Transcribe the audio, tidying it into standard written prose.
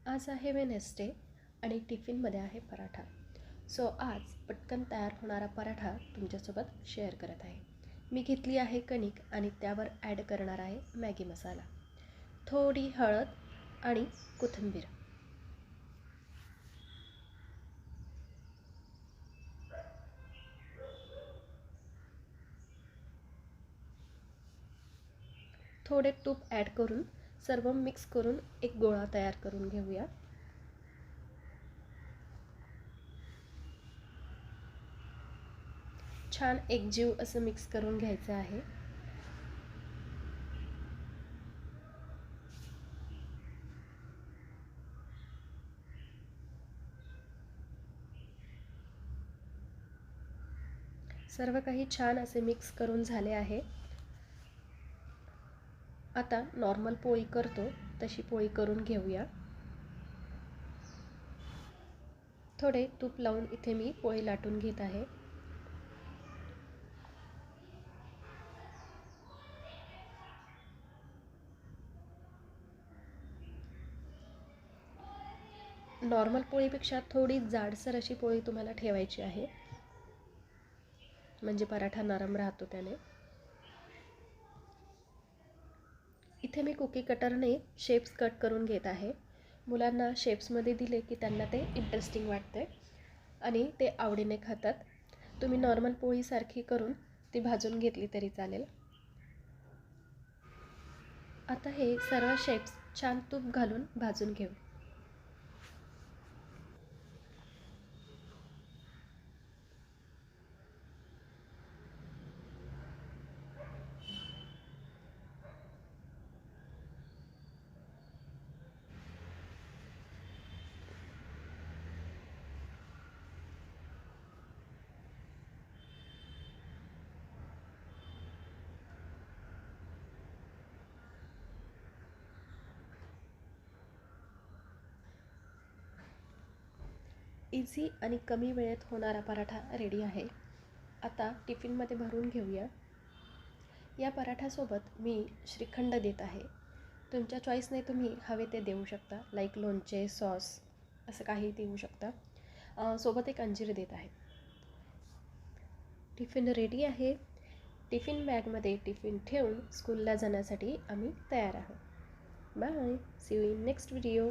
आज आहे वेनेसडे आणि टिफिनमध्ये आहे पराठा. सो आज पटकन तयार होणारा पराठा तुमच्यासोबत शेअर करत आहे. मी घेतली आहे कणिक आणि त्यावर ॲड करणार आहे मॅगी मसाला, थोडी हळद आणि कोथिंबीर. थोडे तूप ॲड करून सर्व मिक्स करून एक गोळा तयार करून घेऊया. छान एकजीव असं मिक्स करून घ्यायचं आहे. सर्व काही छान असे मिक्स करून झाले आहे. आता नॉर्मल पोळी करतो तशी पोळी करून घेऊया. थोडे तूप लावून इथे मी पोळी लाटून घेत आहे. नॉर्मल पोळीपेक्षा थोडी जाडसर अशी पोळी तुम्हाला ठेवायची आहे, म्हणजे पराठा नरम राहतो त्याने. इथे मी कुकी कटरने शेप्स कट करून घेत आहे. मुलांना शेप्समध्ये दिले की त्यांना ते इंटरेस्टिंग वाटते आणि ते आवडीने खातात. तुम्ही नॉर्मल पोळीसारखी करून ती भाजून घेतली तरी चालेल. आता हे सर्व शेप्स छान तूप घालून भाजून घेऊ. इझी आणि कमी वेळेत होणारा पराठा रेडी आहे. आता टिफिनमध्ये भरून घेऊया. या पराठ्यासोबत मी श्रीखंड देत आहे. तुमच्या चॉईसने तुम्ही हवे ते देऊ शकता, लाईक लोणचे, सॉस असं काही देऊ शकता. सोबत एक अंजीर देत आहे. टिफिन रेडी आहे. टिफिन बॅगमध्ये टिफिन ठेवून स्कूलला जाण्यासाठी आम्ही तयार आहोत. Bye. See you in next video.